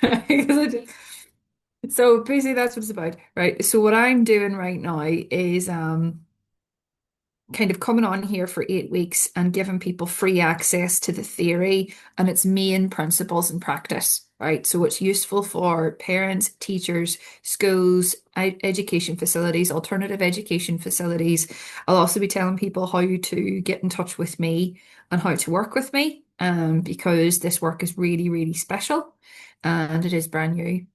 Because so basically that's what it's about, right? So what I'm doing right now is kind of coming on here for 8 weeks and giving people free access to the theory and its main principles and practice, right? So it's useful for parents, teachers, schools, education facilities, alternative education facilities. I'll also be telling people how to get in touch with me and how to work with me, because this work is really, really special and it is brand new.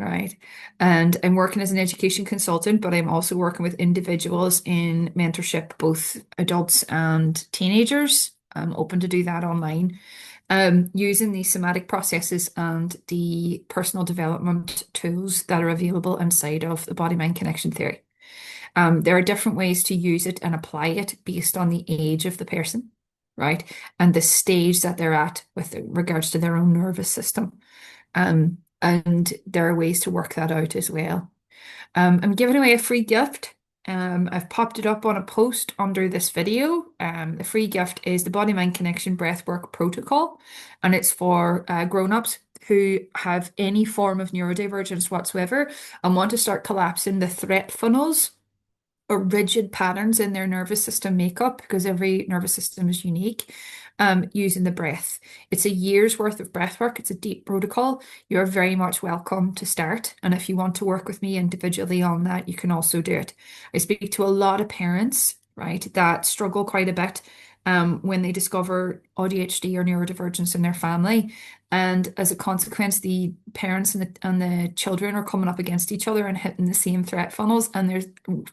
Right. And I'm working as an education consultant, but I'm also working with individuals in mentorship, both adults and teenagers. I'm open to do that online, using the somatic processes and the personal development tools that are available inside of the body mind connection theory. There are different ways to use it and apply it based on the age of the person, right? And the stage that they're at with regards to their own nervous system. And there are ways to work that out as well. I'm giving away a free gift. I've popped it up on a post under this video. The free gift is the Body Mind Connection Breathwork Protocol, and it's for grown-ups who have any form of neurodivergence whatsoever and want to start collapsing the threat funnels or rigid patterns in their nervous system makeup, because every nervous system is unique, using the breath. It's a year's worth of breath work. It's a deep protocol. You're very much welcome to start. And if you want to work with me individually on that, you can also do it. I speak to a lot of parents, right, that struggle quite a bit when they discover ADHD or neurodivergence in their family. And as a consequence, the parents and the children are coming up against each other and hitting the same threat funnels. And there's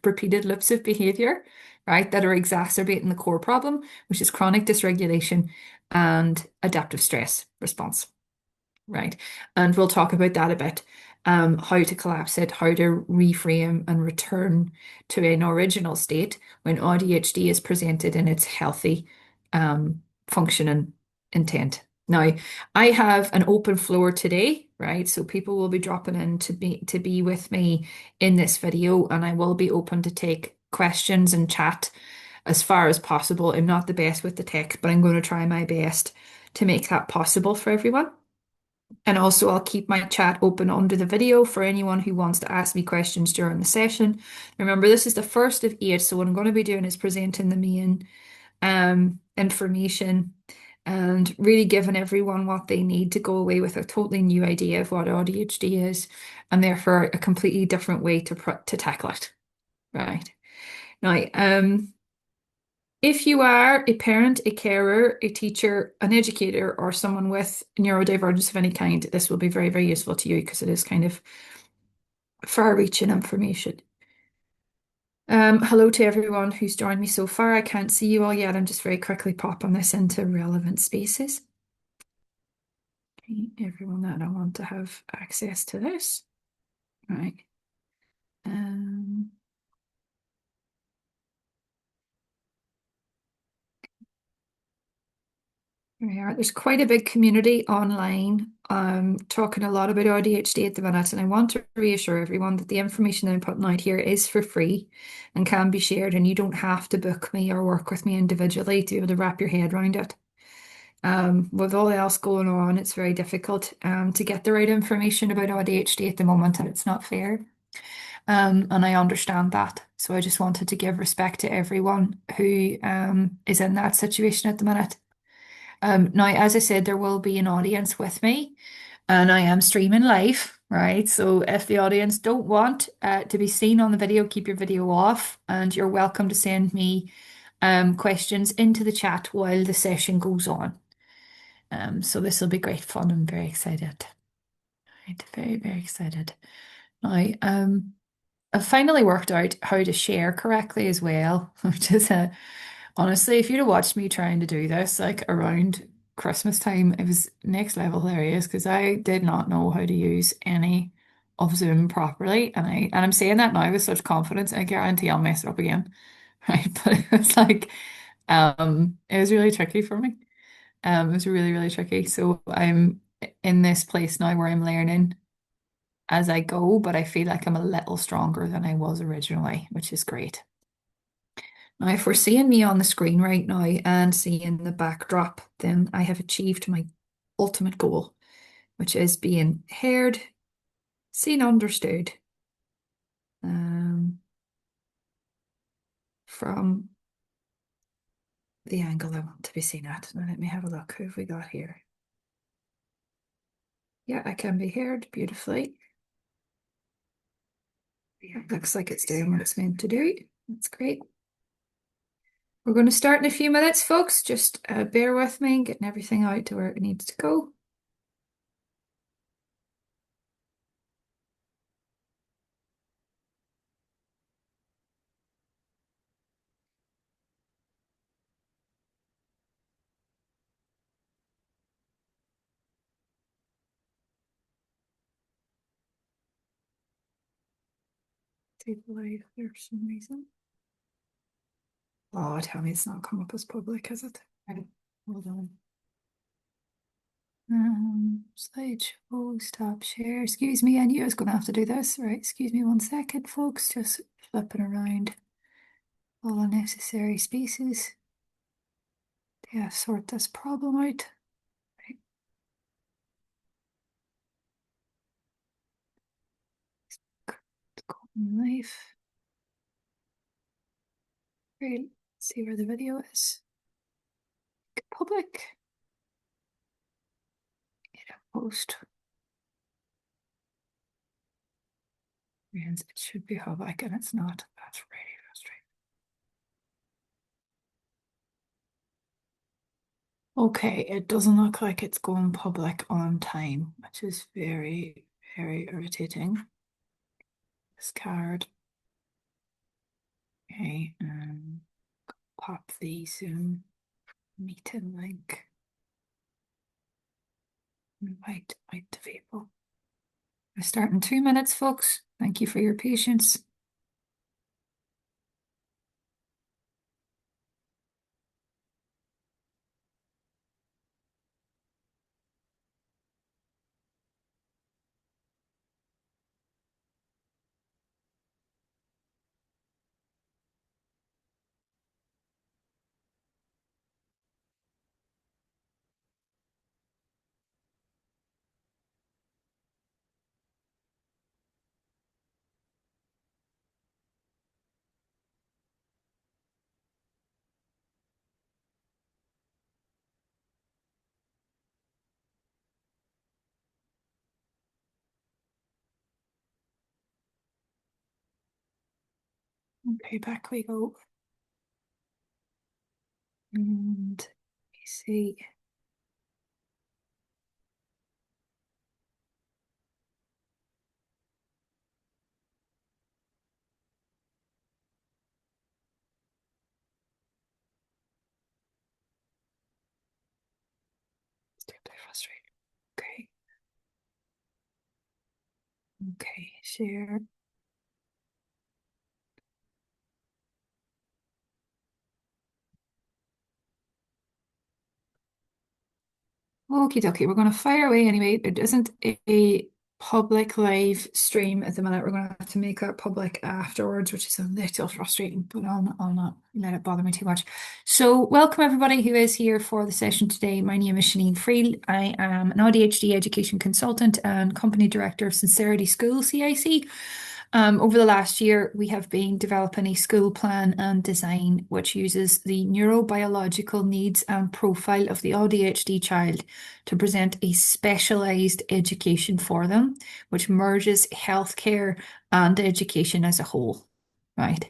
repeated loops of behavior, right, that are exacerbating the core problem, which is chronic dysregulation and adaptive stress response, right? And we'll talk about that a bit, how to collapse it, how to reframe and return to an original state when ADHD is presented in its healthy, functioning intent. Now, I have an open floor today, right? So people will be dropping in to be with me in this video, and I will be open to take questions and chat as far as possible. I'm not the best with the tech, but I'm going to try my best to make that possible for everyone. And also, I'll keep my chat open under the video for anyone who wants to ask me questions during the session. Remember, this is the first of 8, so what I'm going to be doing is presenting the main information and really giving everyone what they need to go away with a totally new idea of what ADHD is, and therefore a completely different way to tackle it. Right. Now, if you are a parent, a carer, a teacher, an educator, or someone with neurodivergence of any kind, this will be very, very useful to you because it is kind of far-reaching information. Hello to everyone who's joined me so far. I can't see you all yet. I'm just very quickly popping this into relevant spaces. Okay, everyone that I want to have access to this. Right. Um, Here we are. There's quite a big community online talking a lot about ADHD at the minute, and I want to reassure everyone that the information I'm putting out here is for free and can be shared, and you don't have to book me or work with me individually to be able to wrap your head around it. With all else going on, it's very difficult to get the right information about ADHD at the moment, and it's not fair. And I understand that. So I just wanted to give respect to everyone who is in that situation at the minute. Now, as I said, there will be an audience with me, and I am streaming live, right? So if the audience don't want to be seen on the video, keep your video off, and you're welcome to send me questions into the chat while the session goes on. So this will be great fun. I'm very excited. Right, very, very excited. Now, I've finally worked out how to share correctly as well, which is honestly, if you'd have watched me trying to do this like around Christmas time, it was next level hilarious because I did not know how to use any of Zoom properly. And I'm saying that now with such confidence, I guarantee I'll mess it up again. Right. But it was like it was really tricky for me. It was really, really tricky. So I'm in this place now where I'm learning as I go, but I feel like I'm a little stronger than I was originally, which is great. Now, if we're seeing me on the screen right now and seeing the backdrop, then I have achieved my ultimate goal. which is being heard, seen, understood um, from the angle I want to be seen at. Now let me have a look. Who have we got here? Yeah, I can be heard beautifully. Yeah, looks like it's doing what it's meant to do. That's great. We're going to start in a few minutes, folks. Just bear with me, getting everything out to where it needs to go. Table live for some reason. Oh, tell me it's not come up as public, is it? Right. Hold on. Slideshow, stop share. Excuse me, I knew I was going to have to do this. Right, excuse me 1 second, folks. Just flipping around all unnecessary spaces. Yeah, sort this problem out. Right. Life. Great. Let's see where the video is. Public. Get a post. And it should be public and it's not. That's really frustrating. Okay, it doesn't look like it's going public on time, which is very, very irritating. Discard. Okay, pop the Zoom meeting link. Invite out to people. I start in 2 minutes, folks. Thank you for your patience. Okay, back we go. And you see. It's deeply frustrating. Okay. Okay, share. Okie dokie, we're going to fire away anyway. It isn't a public live stream at the minute. We're going to have to make it public afterwards, which is a little frustrating, but I'll not let it bother me too much. So, welcome everybody who is here for the session today. My name is Sinead Friel. I am an AuDHD education consultant and company director of Sincerity School CIC. Over the last year, we have been developing a school plan and design which uses the neurobiological needs and profile of the AuDHD child to present a specialised education for them, which merges healthcare and education as a whole, right?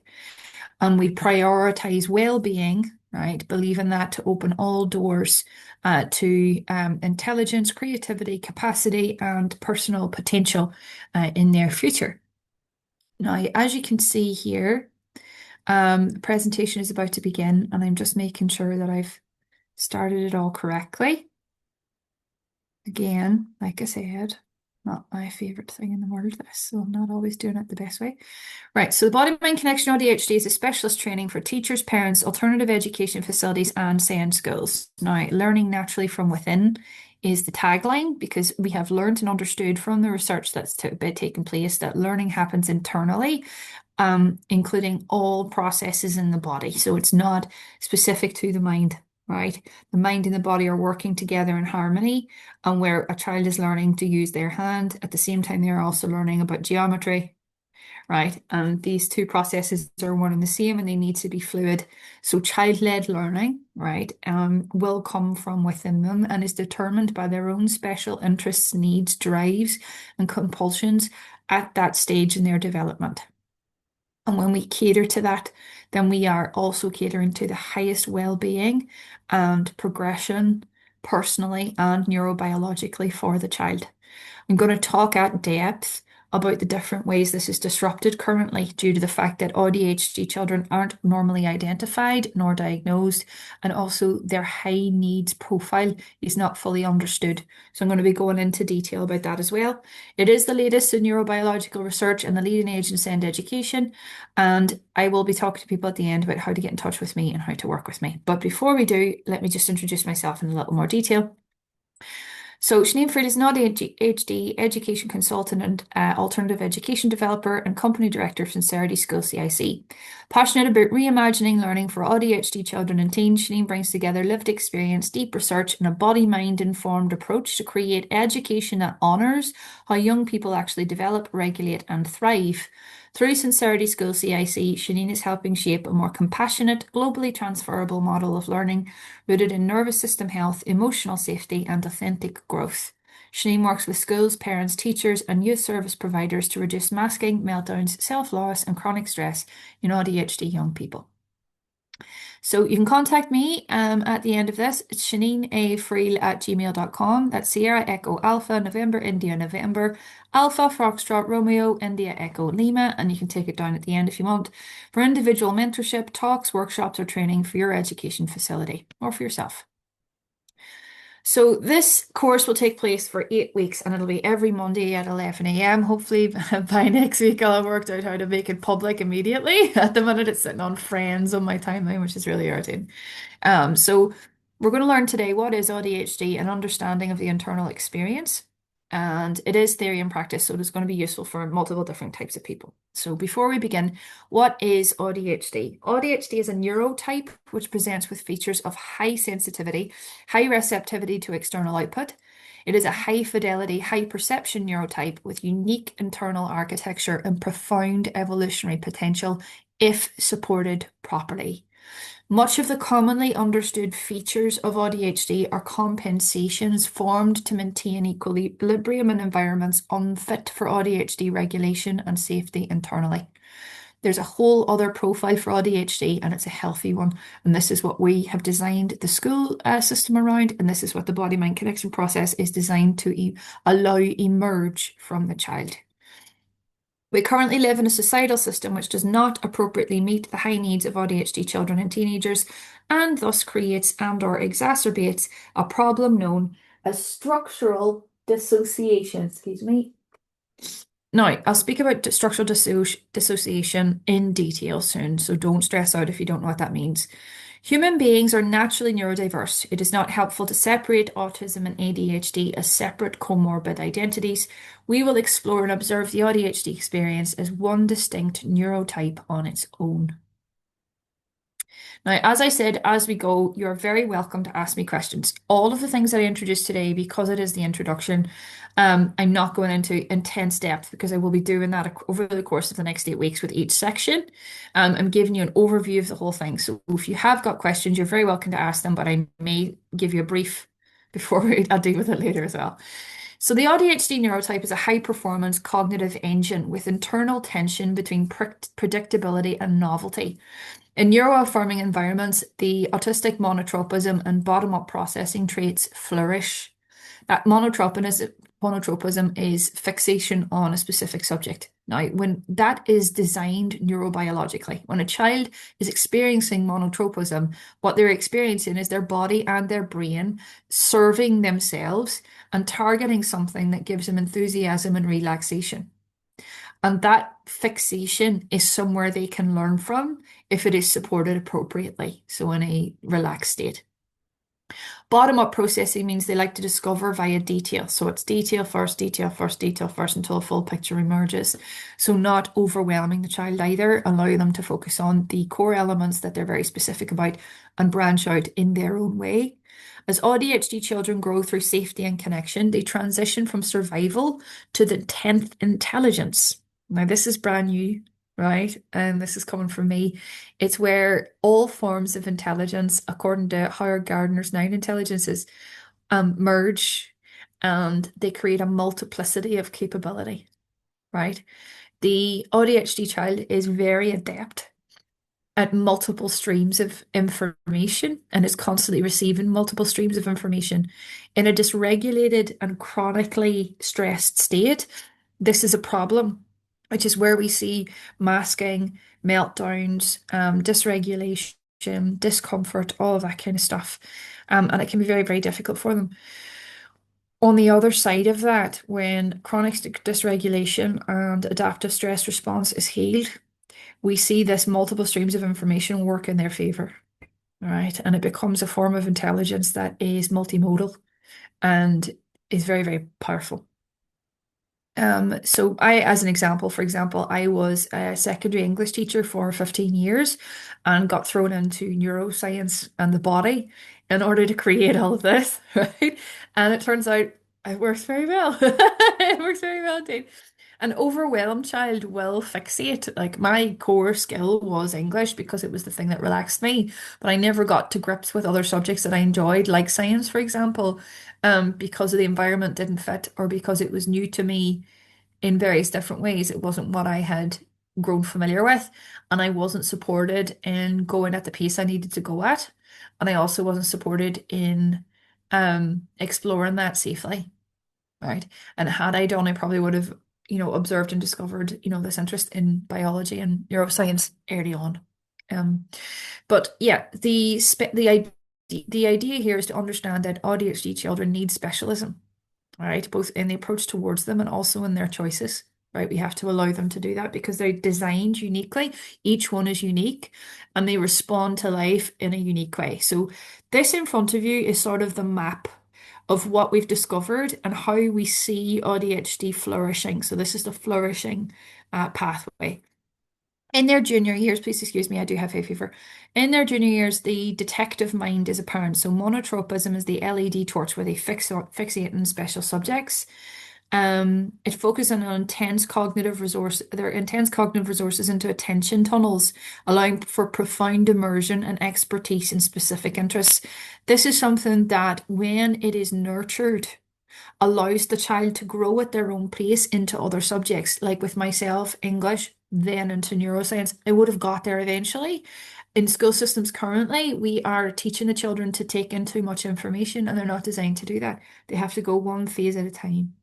And we prioritise well-being, right? Believing that to open all doors to intelligence, creativity, capacity, and personal potential in their future. Now, as you can see here, the presentation is about to begin, and I'm just making sure that I've started it all correctly. Again, like I said, not my favorite thing in the world, this, so I'm not always doing it the best way. Right, so the BodyMind Connection AuDHD is a specialist training for teachers, parents, alternative education facilities, and SEND schools. Now, learning naturally from within is the tagline because we have learned and understood from the research that's taken place that learning happens internally, including all processes in the body. So it's not specific to the mind. right? The mind and the body are working together in harmony, and where a child is learning to use their hand, at the same time, they're also learning about geometry, right? And these two processes are one and the same and they need to be fluid. So child-led learning, right, will come from within them and is determined by their own special interests, needs, drives, and compulsions at that stage in their development. And when we cater to that, then we are also catering to the highest well-being and progression personally and neurobiologically for the child. I'm going to talk at depth about the different ways this is disrupted currently due to the fact that AuDHD children aren't normally identified nor diagnosed, and also their high needs profile is not fully understood. So I'm going to be going into detail about that as well. It is the latest in neurobiological research and the leading age in SEND education, and I will be talking to people at the end about how to get in touch with me and how to work with me. But before we do, let me just introduce myself in a little more detail. So Sinead Freed is an ADHD education consultant and alternative education developer and company director of Sincerity School CIC. Passionate about reimagining learning for ADHD children and teens, Sinead brings together lived experience, deep research, and a body-mind informed approach to create education that honours how young people actually develop, regulate, and thrive. Through Sincerity School CIC, Sinead is helping shape a more compassionate, globally transferable model of learning rooted in nervous system health, emotional safety, and authentic growth. Sinead works with schools, parents, teachers, and youth service providers to reduce masking, meltdowns, self-loss, and chronic stress in ADHD young people. So you can contact me at the end of this. It's ShanineAFreel@gmail.com. That's Sierra Echo Alpha November India November Alpha Foxtrot Romeo India Echo Lima, and you can take it down at the end if you want for individual mentorship, talks, workshops, or training for your education facility or for yourself. So this course will take place for 8 weeks and it'll be every Monday at 11 a.m. Hopefully by next week I'll have worked out how to make it public immediately. At the minute it's sitting on Friends on my timeline, which is really irritating. So we're going to learn today what is ADHD and understanding of the internal experience. And it is theory and practice, so it is going to be useful for multiple different types of people. So before we begin, what is ADHD? ADHD is a neurotype which presents with features of high sensitivity, high receptivity to external output. It is a high fidelity, high perception neurotype with unique internal architecture and profound evolutionary potential if supported properly. Much of the commonly understood features of ADHD are compensations formed to maintain equilibrium in environments unfit for ADHD regulation and safety internally. There's a whole other profile for ADHD and it's a healthy one. And this is what we have designed the school system around. And this is what the body-mind connection process is designed to allow emerge from the child. We currently live in a societal system which does not appropriately meet the high needs of ADHD children and teenagers and thus creates and/or exacerbates a problem known as structural dissociation. Excuse me. Now, I'll speak about structural dissociation in detail soon, so don't stress out if you don't know what that means. Human beings are naturally neurodiverse. It is not helpful to separate autism and ADHD as separate comorbid identities. We will explore and observe the ADHD experience as one distinct neurotype on its own. Now, as I said, as we go, you're very welcome to ask me questions. All of the things that I introduced today, because it is the introduction, I'm not going into intense depth because I will be doing that over the course of the next 8 weeks with each section. I'm giving you an overview of the whole thing. So if you have got questions, you're very welcome to ask them, but I may give you a brief before I'll deal with it later as well. So the ADHD neurotype is a high-performance cognitive engine with internal tension between predictability and novelty. In neuroaffirming environments, the autistic monotropism and bottom-up processing traits flourish. That monotropism is fixation on a specific subject. Now, when that is designed neurobiologically, when a child is experiencing monotropism, what they're experiencing is their body and their brain serving themselves and targeting something that gives them enthusiasm and relaxation. And that fixation is somewhere they can learn from if it is supported appropriately, so in a relaxed state. Bottom-up processing means they like to discover via detail. So it's detail first, detail first, detail first until a full picture emerges. So not overwhelming the child either, allow them to focus on the core elements that they're very specific about and branch out in their own way. As ADHD children grow through safety and connection, they transition from survival to the 10th intelligence. Now, this is brand new, right? And this is coming from me. It's where all forms of intelligence, according to Howard Gardner's nine intelligences, merge and they create a multiplicity of capability, right? The ADHD child is very adept at multiple streams of information and is constantly receiving multiple streams of information. In a dysregulated and chronically stressed state, this is a problem, which is where we see masking, meltdowns, dysregulation, discomfort, all of that kind of stuff. And it can be very, very difficult for them. On the other side of that, when chronic dysregulation and adaptive stress response is healed, we see this multiple streams of information work in their favor, right? And it becomes a form of intelligence that is multimodal and is very, very powerful. So I, as an example, for example, I was a secondary English teacher for 15 years and got thrown into neuroscience and the body in order to create all of this, right? And it turns out it works very well. It works very well indeed. An overwhelmed child will fixate. Like my core skill was English because it was the thing that relaxed me, but I never got to grips with other subjects that I enjoyed, like science, for example, because of the environment didn't fit or because it was new to me in various different ways. It wasn't what I had grown familiar with, and I wasn't supported in going at the pace I needed to go at, and I also wasn't supported in exploring that safely, right? And had I done, I probably would have, observed and discovered, this interest in biology and neuroscience early on. Um, but yeah, the idea here is to understand that ADHD children need specialism, right? Both in the approach towards them and also in their choices, right? We have to allow them to do that because they're designed uniquely. Each one is unique and they respond to life in a unique way. So this in front of you is sort of the map of what we've discovered and how we see ADHD flourishing. So this is the flourishing pathway. In their junior years, please excuse me, I do have hay fever. In their junior years, the detective mind is apparent. So monotropism is the LED torch where they fixate on special subjects. It focuses on intense cognitive resource, their intense cognitive resources into attention tunnels, allowing for profound immersion and expertise in specific interests. This is something that, when it is nurtured, allows the child to grow at their own pace into other subjects. Like with myself, English, then into neuroscience. I would have got there eventually. In school systems currently, we are teaching the children to take in too much information, and they're not designed to do that. They have to go one phase at a time.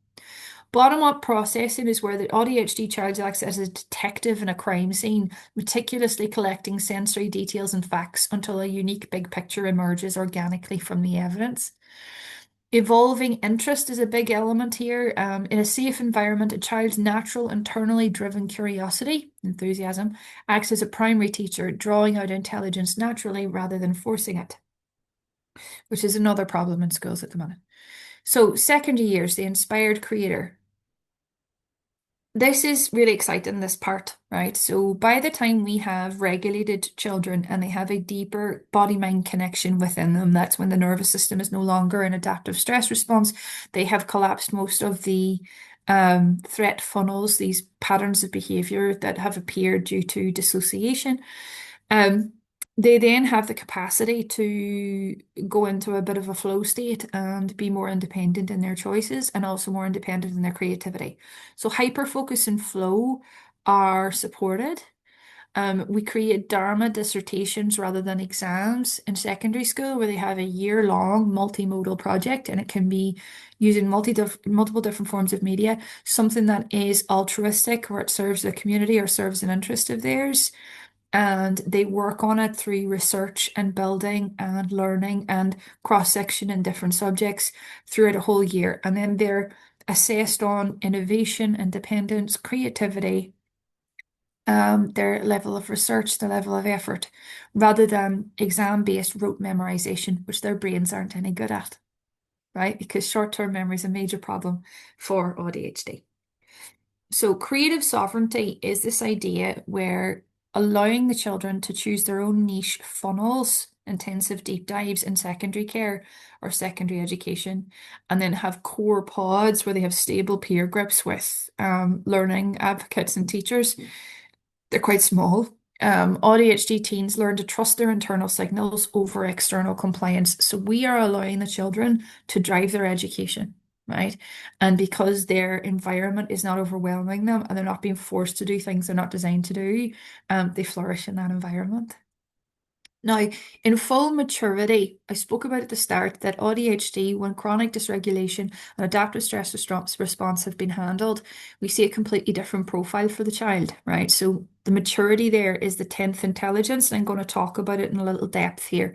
Bottom-up processing is where the ADHD child acts as a detective in a crime scene, meticulously collecting sensory details and facts until a unique big picture emerges organically from the evidence. Evolving interest is a big element here. In a safe environment, a child's natural, internally driven curiosity, enthusiasm, acts as a primary teacher, drawing out intelligence naturally rather than forcing it, which is another problem in schools at the minute. So, secondary years, the inspired creator. This is really exciting, this part, right? So by the time we have regulated children and they have a deeper body-mind connection within them, that's when the nervous system is no longer in adaptive stress response. They have collapsed most of the threat funnels, these patterns of behavior that have appeared due to dissociation. They then have the capacity to go into a bit of a flow state and be more independent in their choices and also more independent in their creativity. So hyperfocus and flow are supported. We create Dharma dissertations rather than exams in secondary school where they have a year-long multimodal project and it can be using multiple different forms of media, something that is altruistic or it serves the community or serves an interest of theirs, and they work on it through research and building and learning and cross-section in different subjects throughout a whole year. And then they're assessed on innovation, independence, creativity, their level of research, their level of effort, rather than exam-based rote memorization, which their brains aren't any good at, right? Because short-term memory is a major problem for ADHD. So creative sovereignty is this idea where allowing the children to choose their own niche funnels, intensive deep dives in secondary care or secondary education, and then have core pods where they have stable peer groups with learning advocates and teachers. They're quite small. ADHD teens learn to trust their internal signals over external compliance. So we are allowing the children to drive their education, right? And because their environment is not overwhelming them and they're not being forced to do things they're not designed to do, they flourish in that environment. Now, in full maturity, I spoke about at the start that ADHD, when chronic dysregulation and adaptive stress response have been handled, we see a completely different profile for the child, right? So the maturity there is the 10th intelligence, and I'm going to talk about it in a little depth here.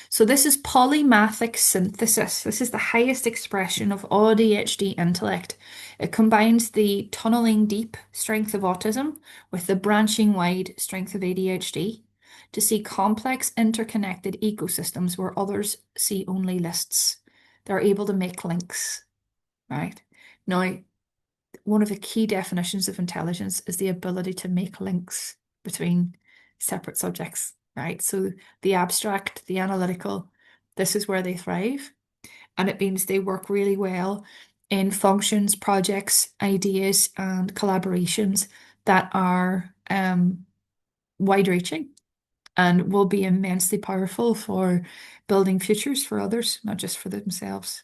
So this is polymathic synthesis. This is the highest expression of ADHD intellect. It combines the tunneling deep strength of autism with the branching wide strength of ADHD to see complex interconnected ecosystems where others see only lists. They're able to make links, right? Now, one of the key definitions of intelligence is the ability to make links between separate subjects, right? So the abstract, the analytical, this is where they thrive. And it means they work really well in functions, projects, ideas, and collaborations that are wide reaching and will be immensely powerful for building futures for others, not just for themselves.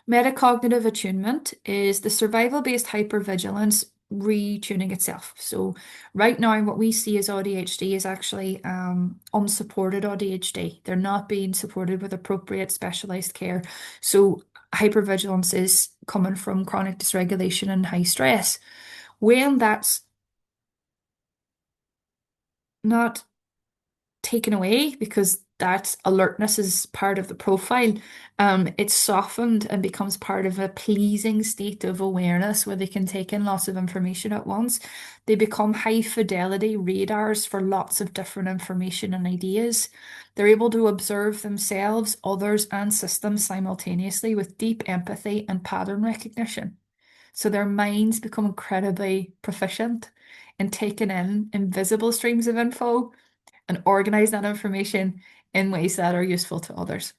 Metacognitive attunement is the survival-based hypervigilance retuning itself. So right now, what we see as ADHD is actually unsupported ADHD. They're not being supported with appropriate specialized care. So hypervigilance is coming from chronic dysregulation and high stress. When that's not taken away because that alertness is part of the profile. It's softened and becomes part of a pleasing state of awareness where they can take in lots of information at once. They become high fidelity radars for lots of different information and ideas. They're able to observe themselves, others, and systems simultaneously with deep empathy and pattern recognition. So their minds become incredibly proficient in taking in invisible streams of info and organize that information in ways that are useful to others.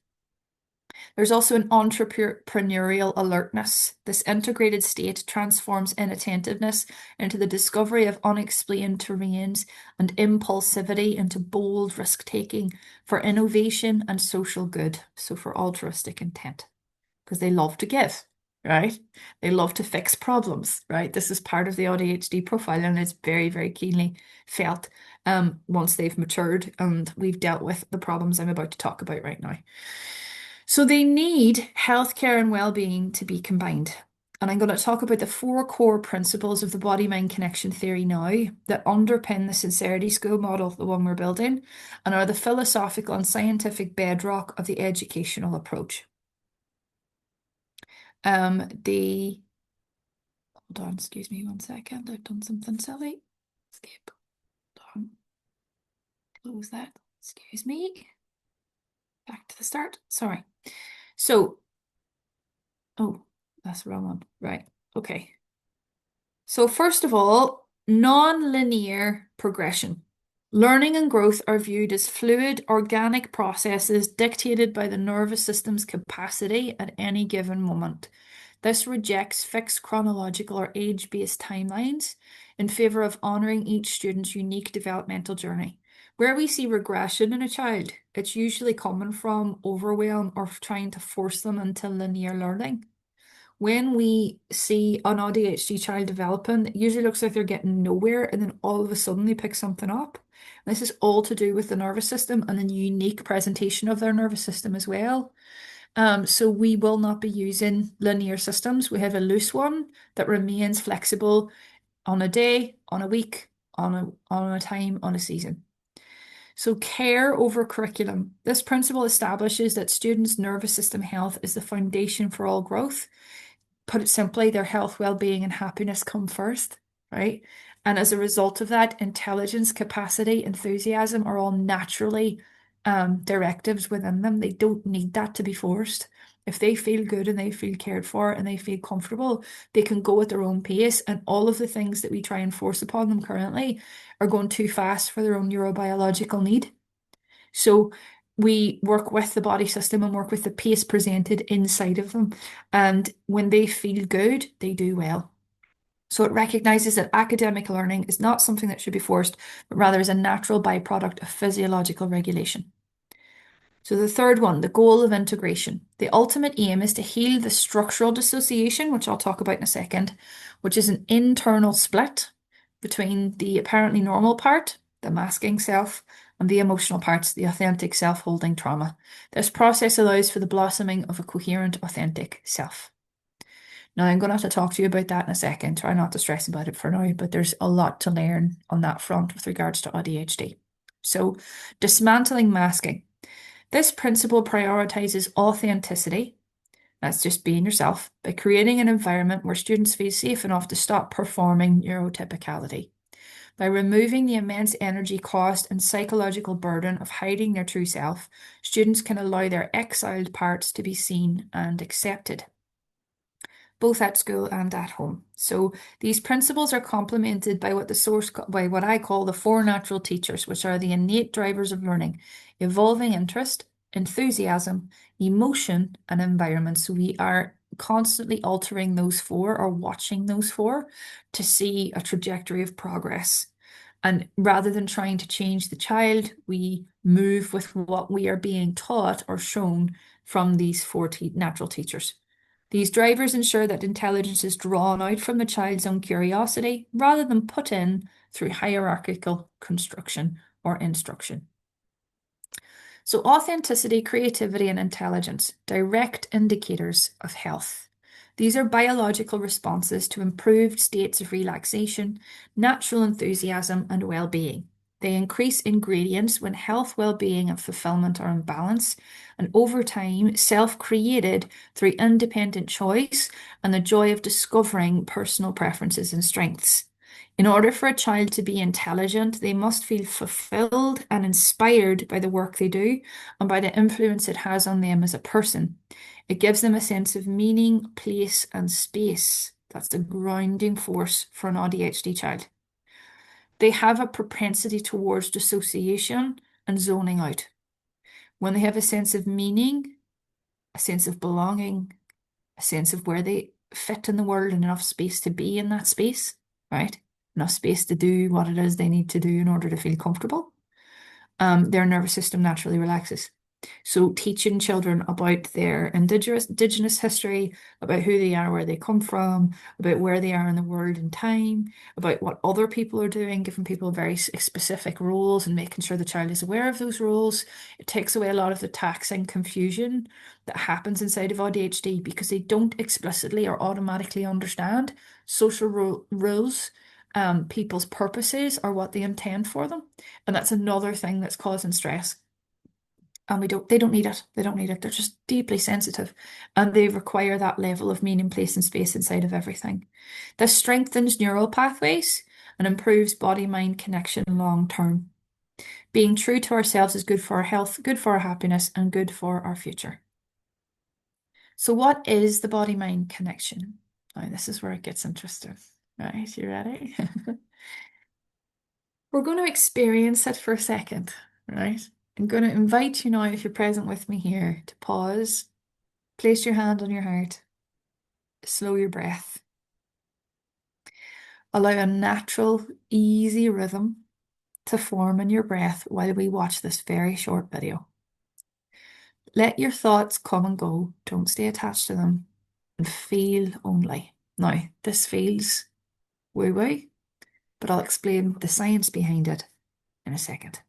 There's also an entrepreneurial alertness. This integrated state transforms inattentiveness into the discovery of unexplained terrains and impulsivity into bold risk taking for innovation and social good, so for altruistic intent, because they love to give. Right? They love to fix problems, right? This is part of the ADHD profile and it's very, very keenly felt once they've matured and we've dealt with the problems I'm about to talk about right now. So they need healthcare and well-being to be combined. And I'm going to talk about the four core principles of the body-mind connection theory now that underpin the sincerity school model, the one we're building, and are the philosophical and scientific bedrock of the educational approach. The Hold on, excuse me 1 second. I've done something silly. Escape. Hold on. Close that. Excuse me. Back to the start. Sorry. So, oh, that's the wrong one. Right. Okay. So first of all, non-linear progression. Learning and growth are viewed as fluid, organic processes dictated by the nervous system's capacity at any given moment. This rejects fixed chronological or age-based timelines in favor of honoring each student's unique developmental journey. Where we see regression in a child, it's usually coming from overwhelm or trying to force them into linear learning. When we see an ADHD child developing, it usually looks like they're getting nowhere and then all of a sudden they pick something up. And this is all to do with the nervous system and the unique presentation of their nervous system as well. So we will not be using linear systems. We have a loose one that remains flexible on a day, on a week, on a time, on a season. So care over curriculum. This principle establishes that students' nervous system health is the foundation for all growth. Put it simply, their health, well-being, and happiness come first, right? And as a result of that, intelligence, capacity, enthusiasm are all naturally directives within them. They don't need that to be forced. If they feel good and they feel cared for and they feel comfortable, they can go at their own pace. And all of the things that we try and force upon them currently are going too fast for their own neurobiological need. So we work with the body system and work with the pace presented inside of them. And when they feel good, they do well. So it recognizes that academic learning is not something that should be forced, but rather is a natural byproduct of physiological regulation. So the third one, the goal of integration. The ultimate aim is to heal the structural dissociation, which I'll talk about in a second, which is an internal split between the apparently normal part, the masking self, and the emotional parts, the authentic self holding trauma. This process allows for the blossoming of a coherent, authentic self. Now, I'm going to have to talk to you about that in a second. Try not to stress about it for now, but there's a lot to learn on that front with regards to ADHD. So, dismantling masking. This principle prioritizes authenticity, that's just being yourself, by creating an environment where students feel safe enough to stop performing neurotypicality. By removing the immense energy cost and psychological burden of hiding their true self, students can allow their exiled parts to be seen and accepted, both at school and at home. So these principles are complemented by by what I call the four natural teachers, which are the innate drivers of learning: evolving interest, enthusiasm, emotion, and environment. So we are constantly altering those four or watching those four to see a trajectory of progress. And rather than trying to change the child, we move with what we are being taught or shown from these four natural teachers. These drivers ensure that intelligence is drawn out from the child's own curiosity rather than put in through hierarchical construction or instruction. So, authenticity, creativity, and intelligence, direct indicators of health. These are biological responses to improved states of relaxation, natural enthusiasm, and well being. They increase in gradients when health, well being, and fulfillment are in balance, and over time, self created through independent choice and the joy of discovering personal preferences and strengths. In order for a child to be intelligent, they must feel fulfilled and inspired by the work they do and by the influence it has on them as a person. It gives them a sense of meaning, place, and space. That's the grounding force for an ADHD child. They have a propensity towards dissociation and zoning out. When they have a sense of meaning, a sense of belonging, a sense of where they fit in the world and enough space to be in that space, right? Enough space to do what it is they need to do in order to feel comfortable, their nervous system naturally relaxes. So teaching children about their indigenous history, about who they are, where they come from, about where they are in the world and time, about what other people are doing, giving people very specific roles and making sure the child is aware of those roles. It takes away a lot of the taxing confusion that happens inside of ADHD because they don't explicitly or automatically understand social rules, people's purposes or what they intend for them. And that's another thing that's causing stress. And they don't need it. They don't need it. They're just deeply sensitive and they require that level of meaning, place, and space inside of everything. This strengthens neural pathways and improves body-mind connection long term. Being true to ourselves is good for our health, good for our happiness, and good for our future. So what is the body-mind connection? Now, this is where it gets interesting. Right, you ready? We're going to experience it for a second, right? I'm going to invite you now, if you're present with me here, to pause, place your hand on your heart, slow your breath, allow a natural, easy rhythm to form in your breath while we watch this very short video. Let your thoughts come and go, don't stay attached to them, and feel only. Now, this feels woo-woo, but I'll explain the science behind it in a second.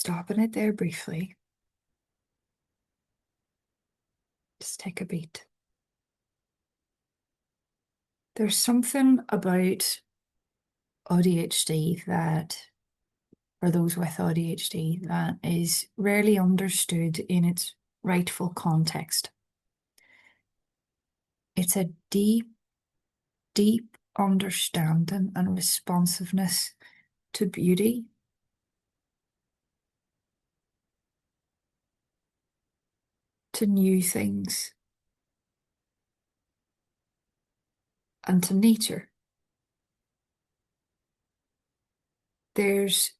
stopping it there briefly. Just take a beat. There's something about AuDHD that, or those with AuDHD, that is rarely understood in its rightful context. It's a deep, deep understanding and responsiveness to beauty, to new things, and to nature. There's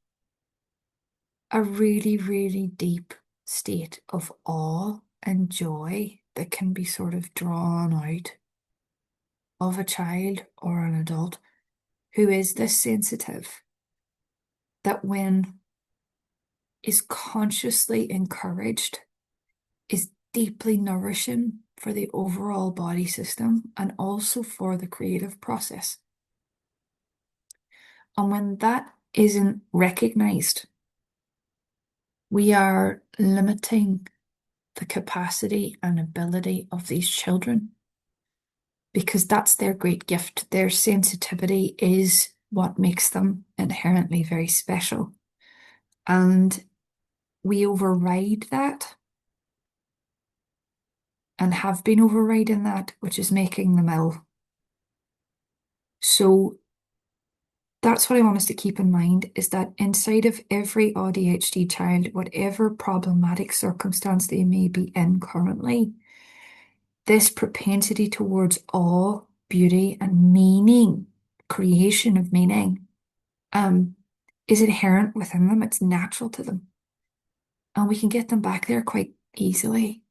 a really, really deep state of awe and joy that can be sort of drawn out of a child or an adult who is this sensitive, that when is consciously encouraged, is deeply nourishing for the overall body system and also for the creative process. And when that isn't recognized, we are limiting the capacity and ability of these children, because that's their great gift. Their sensitivity is what makes them inherently very special. And we override that and have been overriding that, which is making them ill. So that's what I want us to keep in mind, is that inside of every AuDHD child, whatever problematic circumstance they may be in currently, this propensity towards awe, beauty, and meaning, creation of meaning, is inherent within them. It's natural to them. And we can get them back there quite easily.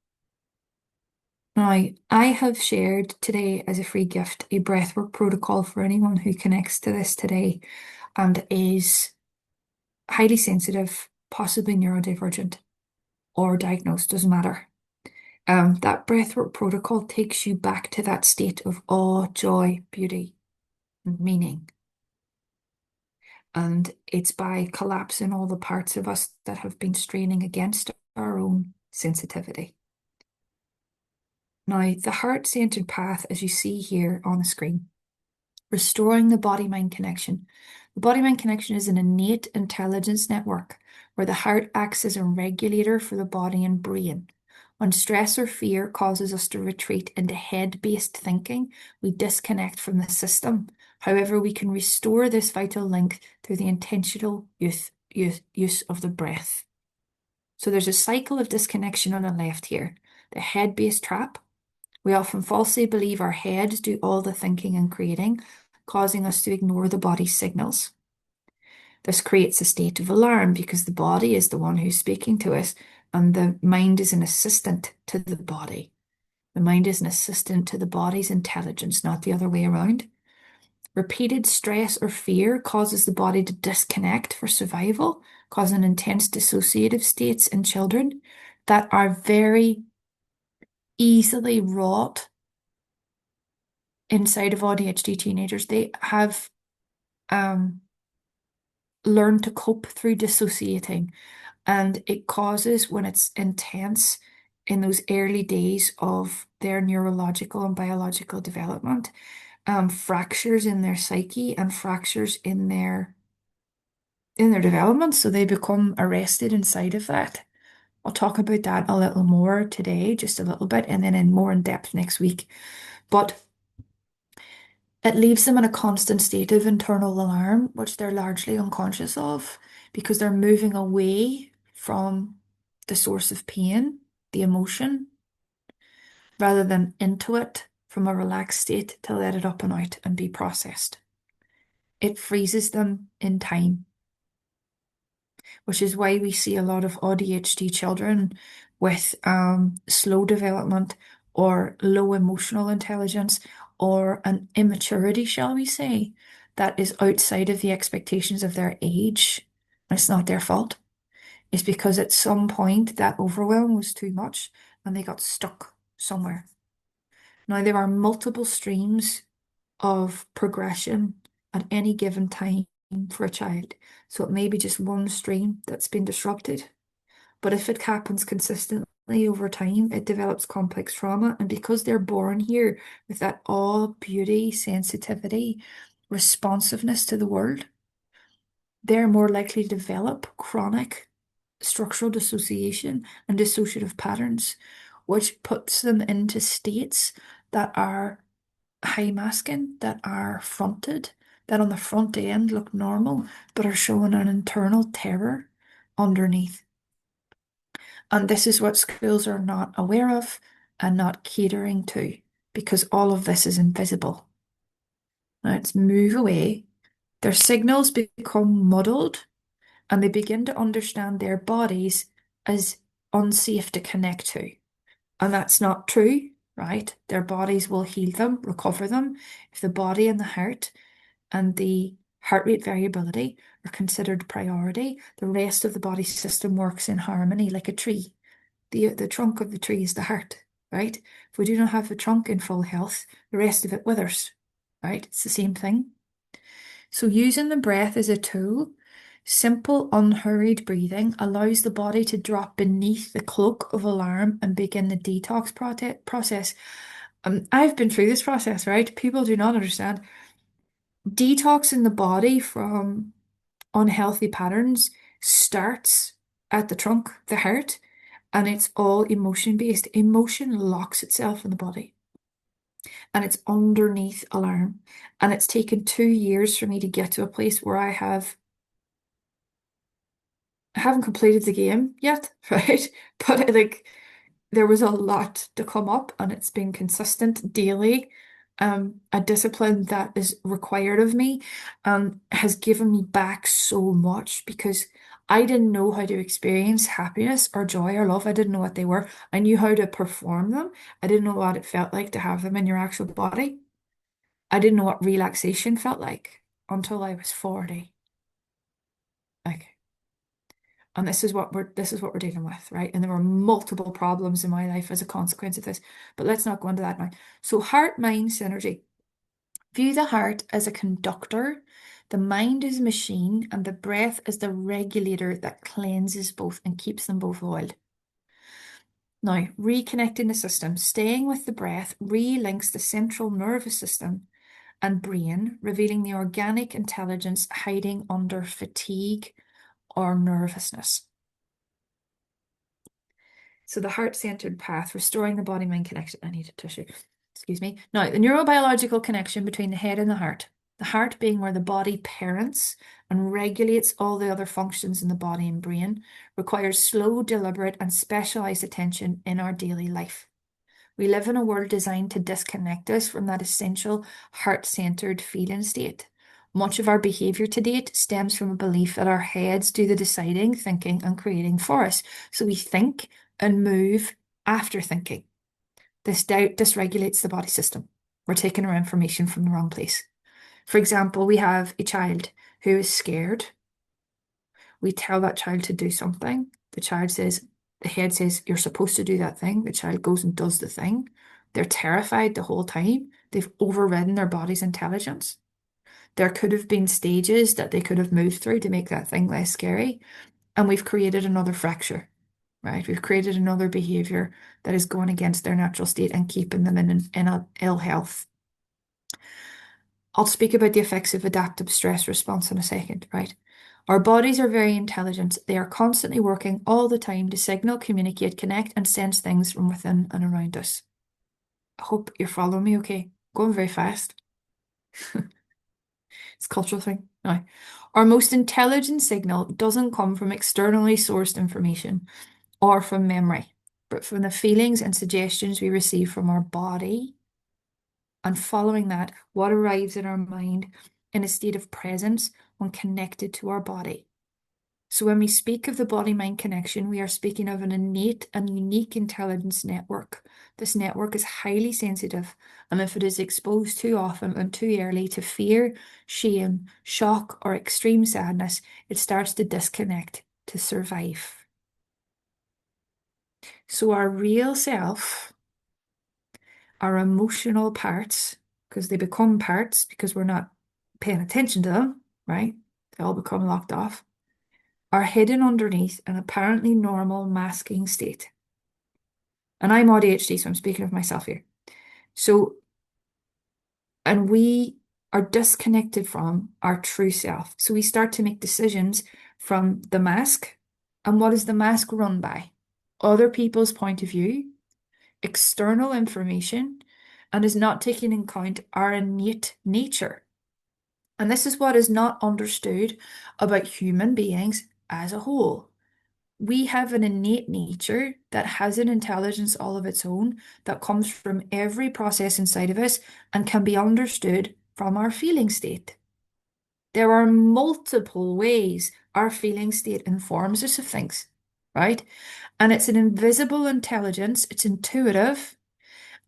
Now, I have shared today as a free gift a breathwork protocol for anyone who connects to this today and is highly sensitive, possibly neurodivergent, or diagnosed, doesn't matter. That breathwork protocol takes you back to that state of awe, joy, beauty, and meaning. And it's by collapsing all the parts of us that have been straining against our own sensitivity. Now, the heart-centered path, as you see here on the screen, restoring the body-mind connection. The body-mind connection is an innate intelligence network where the heart acts as a regulator for the body and brain. When stress or fear causes us to retreat into head-based thinking, we disconnect from the system. However, we can restore this vital link through the intentional use of the breath. So there's a cycle of disconnection on the left here. The head-based trap. We often falsely believe our heads do all the thinking and creating, causing us to ignore the body's signals. This creates a state of alarm because the body is the one who's speaking to us, and the mind is an assistant to the body. The mind is an assistant to the body's intelligence, not the other way around. Repeated stress or fear causes the body to disconnect for survival, causing intense dissociative states in children that are very easily wrought inside of AuDHD teenagers. They have learned to cope through dissociating, and it causes, when it's intense in those early days of their neurological and biological development, fractures in their psyche and fractures in their development, so they become arrested inside of that. I'll talk about that a little more today, just a little bit, and then in more in depth next week. But it leaves them in a constant state of internal alarm, which they're largely unconscious of because they're moving away from the source of pain, the emotion, rather than into it from a relaxed state to let it up and out and be processed. It freezes them in time, which is why we see a lot of AuDHD children with slow development or low emotional intelligence or an immaturity, shall we say, that is outside of the expectations of their age. It's not their fault. It's because at some point that overwhelm was too much and they got stuck somewhere. Now, there are multiple streams of progression at any given time for a child. So it may be just one stream that's been disrupted. But if it happens consistently over time, it develops complex trauma. And because they're born here with that awe, beauty, sensitivity, responsiveness to the world, they're more likely to develop chronic structural dissociation and dissociative patterns, which puts them into states that are high masking, that are fronted, that on the front end look normal, but are showing an internal terror underneath. And this is what schools are not aware of and not catering to because all of this is invisible. Now it's move away. Their signals become muddled and they begin to understand their bodies as unsafe to connect to. And that's not true, right? Their bodies will heal them, recover them. If the body and the heart and the heart rate variability are considered priority, the rest of the body system works in harmony like a tree. The trunk of the tree is the heart, right? If we do not have the trunk in full health, the rest of it withers, right? It's the same thing. So using the breath as a tool, simple, unhurried breathing allows the body to drop beneath the cloak of alarm and begin the detox process. I've been through this process, right? People do not understand. Detoxing the body from unhealthy patterns starts at the trunk, the heart, and it's all emotion based. Emotion locks itself in the body and it's underneath alarm. And it's taken 2 years for me to get to a place where I haven't completed the game yet, right? But like there was a lot to come up and it's been consistent daily. A discipline that is required of me has given me back so much because I didn't know how to experience happiness or joy or love. I didn't know what they were. I knew how to perform them. I didn't know what it felt like to have them in your actual body. I didn't know what relaxation felt like until I was 40. Like, and this is what we're dealing with, right? And there were multiple problems in my life as a consequence of this, but let's not go into that now. So heart-mind synergy. View the heart as a conductor, the mind as a machine, and the breath as the regulator that cleanses both and keeps them both oiled. Now, reconnecting the system, staying with the breath relinks the central nervous system and brain, revealing the organic intelligence hiding under fatigue or nervousness. So the heart-centered path, restoring the body-mind connection. I need a tissue. Excuse me. Now, the neurobiological connection between the head and the heart being where the body parents and regulates all the other functions in the body and brain, requires slow, deliberate, and specialized attention in our daily life. We live in a world designed to disconnect us from that essential heart-centered feeling state. Much of our behavior to date stems from a belief that our heads do the deciding, thinking, and creating for us. So we think and move after thinking. This doubt dysregulates the body system. We're taking our information from the wrong place. For example, we have a child who is scared. We tell that child to do something. The head says, you're supposed to do that thing. The child goes and does the thing. They're terrified the whole time. They've overridden their body's intelligence. There could have been stages that they could have moved through to make that thing less scary. And we've created another fracture, right? We've created another behavior that is going against their natural state and keeping them in ill health. I'll speak about the effects of adaptive stress response in a second, right? Our bodies are very intelligent. They are constantly working all the time to signal, communicate, connect, and sense things from within and around us. I hope you're following me okay. Going very fast. It's a cultural thing. Now, our most intelligent signal doesn't come from externally sourced information or from memory, but from the feelings and suggestions we receive from our body. And following that, what arrives in our mind in a state of presence when connected to our body. So when we speak of the body-mind connection, we are speaking of an innate and unique intelligence network. This network is highly sensitive, and if it is exposed too often and too early to fear, shame, shock, or extreme sadness, it starts to disconnect to survive. So our real self, our emotional parts, because they become parts because we're not paying attention to them, right? they all become locked off, are hidden underneath an apparently normal masking state. And I'm ADHD, so I'm speaking of myself here. So, and we are disconnected from our true self. So we start to make decisions from the mask. And what is the mask run by? Other people's point of view, external information, and is not taking into account our innate nature. And this is what is not understood about human beings as a whole. We have an innate nature that has an intelligence all of its own that comes from every process inside of us and can be understood from our feeling state. There are multiple ways our feeling state informs us of things, right? And it's an invisible intelligence, it's intuitive,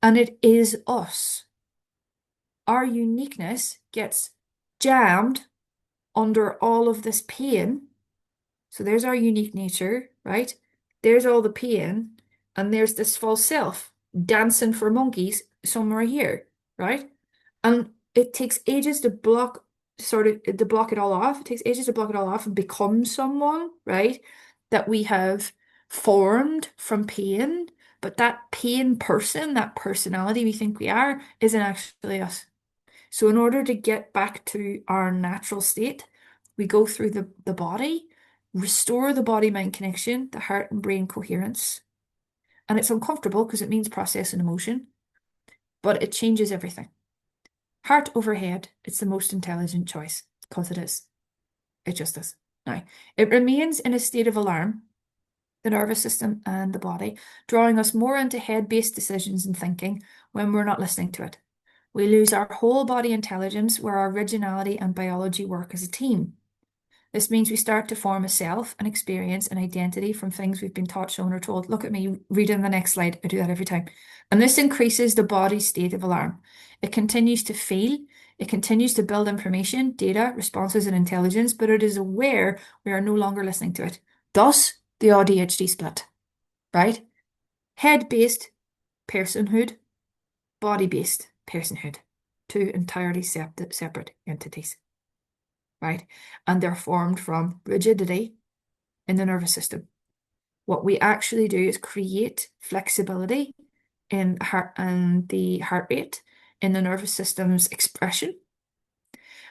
and it is us. Our uniqueness gets jammed under all of this pain. So there's our unique nature, right? There's all the pain, and there's this false self dancing for monkeys somewhere here, right? And it takes ages to block, sort of, to block it all off. It takes ages to block it all off and become someone, right? That we have formed from pain. But that pain person, that personality we think we are, isn't actually us. So in order to get back to our natural state, we go through the body, restore the body-mind connection, the heart and brain coherence. And it's uncomfortable because it means process and emotion, but it changes everything. Heart over head, it's the most intelligent choice because it is. It just is. Now, it remains in a state of alarm, the nervous system and the body, drawing us more into head-based decisions and thinking when we're not listening to it. We lose our whole body intelligence where our originality and biology work as a team. This means we start to form a self, an experience, an identity from things we've been taught, shown, or told. Look at me reading the next slide. I do that every time. And this increases the body's state of alarm. It continues to feel, it continues to build information, data, responses, and intelligence, but it is aware we are no longer listening to it. Thus, the AuDHD split, right? Head-based personhood, body-based personhood, two entirely separate entities, right? And they're formed from rigidity in the nervous system. What we actually do is create flexibility in heart and the heart rate in the nervous system's expression.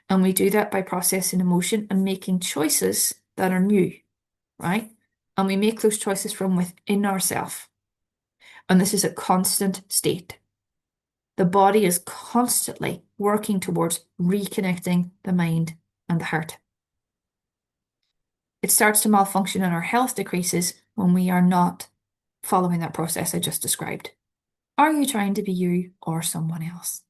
And we do that by processing emotion and making choices that are new, right? And we make those choices from within ourselves. And this is a constant state. The body is constantly working towards reconnecting the mind and the heart. It starts to malfunction and our health decreases when we are not following that process I just described. Are you trying to be you or someone else?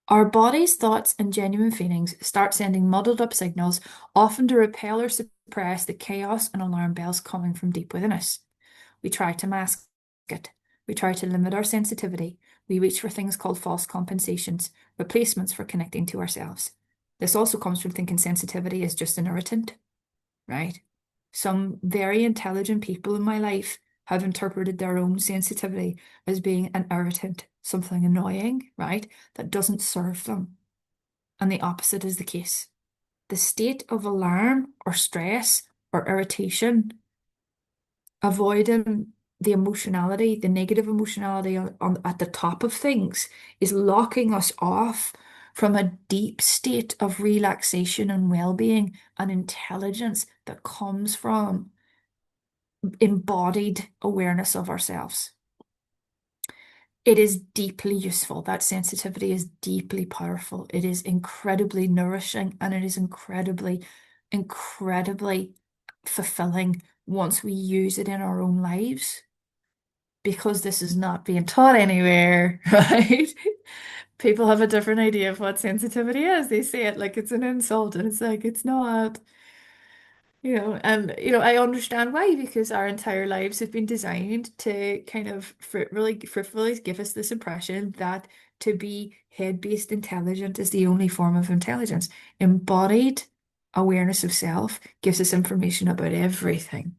Our body's thoughts and genuine feelings start sending muddled up signals, often to repel or suppress the chaos and alarm bells coming from deep within us. We try to mask it. We try to limit our sensitivity. We reach for things called false compensations, replacements for connecting to ourselves. This also comes from thinking sensitivity is just an irritant, right? Some very intelligent people in my life have interpreted their own sensitivity as being an irritant, something annoying, right? That doesn't serve them. And the opposite is the case. The state of alarm or stress or irritation, avoiding the emotionality, the negative emotionality at the top of things, is locking us off from a deep state of relaxation and well-being and intelligence that comes from embodied awareness of ourselves. It is deeply useful. That sensitivity is deeply powerful. It is incredibly nourishing and it is incredibly, incredibly fulfilling once we use it in our own lives. Because this is not being taught anywhere, right? People have a different idea of what sensitivity is. They say it like it's an insult, and it's like it's not. I understand why, because our entire lives have been designed to kind of fruitfully give us this impression that to be head-based intelligent is the only form of intelligence. Embodied awareness of self gives us information about everything,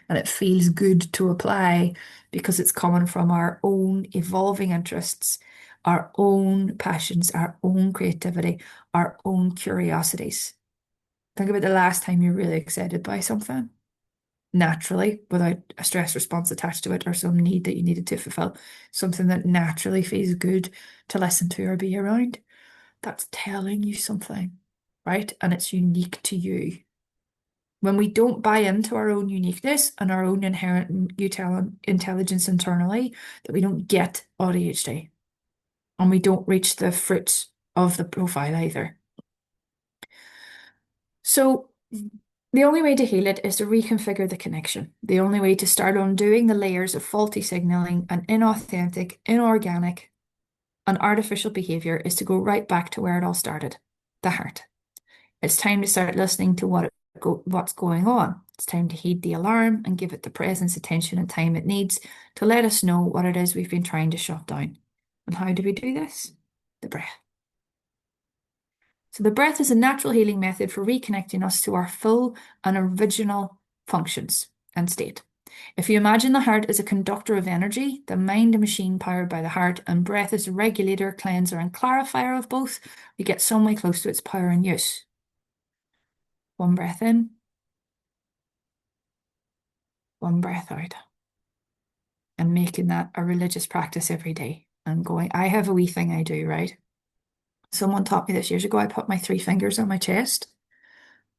and it feels good to apply because it's coming from our own evolving interests our own passions, our own creativity, our own curiosities. Think about the last time you're really excited by something naturally without a stress response attached to it or some need that you needed to fulfill, something that naturally feels good to listen to or be around. That's telling you something, right? And it's unique to you. When we don't buy into our own uniqueness and our own inherent intelligence internally, that we don't get AuDHD and we don't reach the fruits of the profile either. So the only way to heal it is to reconfigure the connection. The only way to start undoing the layers of faulty signaling and inauthentic, inorganic, and artificial behavior is to go right back to where it all started, the heart. It's time to start listening to what's going on. It's time to heed the alarm and give it the presence, attention, and time it needs to let us know what it is we've been trying to shut down. And how do we do this? The breath. So the breath is a natural healing method for reconnecting us to our full and original functions and state. If you imagine the heart as a conductor of energy, the mind a machine powered by the heart, and breath as a regulator, cleanser, and clarifier of both, we get some way close to its power and use. One breath in, one breath out. And making that a religious practice every day. And going, I have a wee thing I do, right? Someone taught me this years ago. I put my 3 fingers on my chest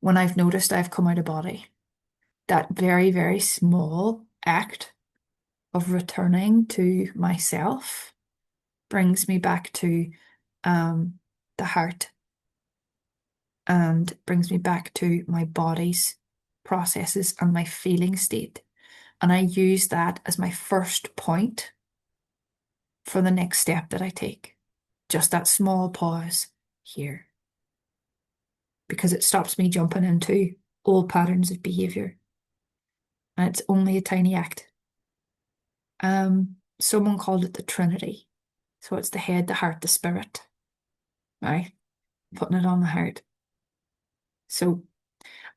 when I've noticed I've come out of body. That very, very small act of returning to myself brings me back to the heart and brings me back to my body's processes and my feeling state. And I use that as my first point for the next step that I take. Just that small pause here. Because it stops me jumping into old patterns of behavior. And it's only a tiny act. Someone called it the Trinity. So it's the head, the heart, the spirit. Right? Putting it on the heart. So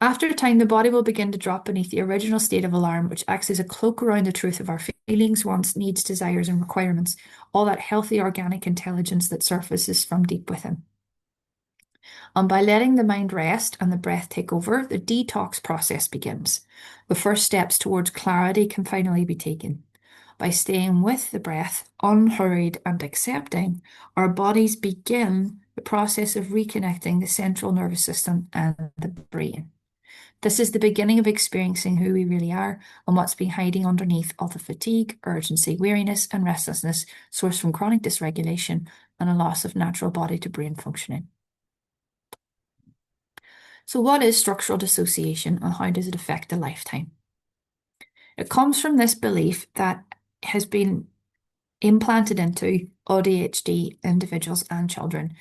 after a time, the body will begin to drop beneath the original state of alarm, which acts as a cloak around the truth of our feelings, wants, needs, desires, and requirements. All that healthy organic intelligence that surfaces from deep within. And by letting the mind rest and the breath take over, the detox process begins. The first steps towards clarity can finally be taken. By staying with the breath, unhurried and accepting, our bodies begin the process of reconnecting the central nervous system and the brain. This is the beginning of experiencing who we really are and what's been hiding underneath all the fatigue, urgency, weariness, and restlessness sourced from chronic dysregulation and a loss of natural body to brain functioning. So what is structural dissociation and how does it affect a lifetime? It comes from this belief that has been implanted into AuDHD individuals and children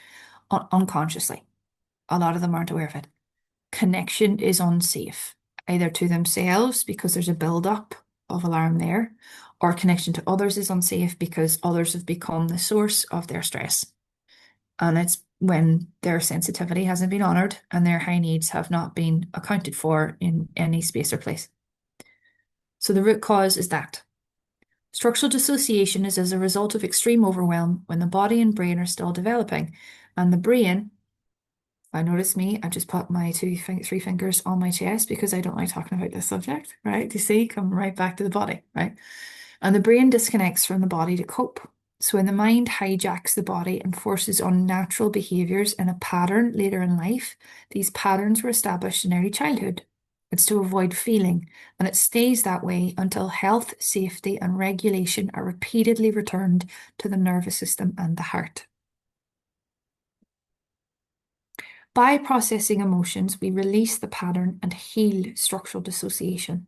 unconsciously. A lot of them aren't aware of it. Connection is unsafe, either to themselves because there's a build-up of alarm there, or connection to others is unsafe because others have become the source of their stress. And it's when their sensitivity hasn't been honored and their high needs have not been accounted for in any space or place. So the root cause is that. Structural dissociation is as a result of extreme overwhelm when the body and brain are still developing. And the brain, I notice me, I've just put my 3 fingers on my chest because I don't like talking about this subject, right? You see, come right back to the body, right? And the brain disconnects from the body to cope. So when the mind hijacks the body and forces unnatural behaviors in a pattern later in life, these patterns were established in early childhood. It's to avoid feeling, and it stays that way until health, safety, and regulation are repeatedly returned to the nervous system and the heart. By processing emotions, we release the pattern and heal structural dissociation.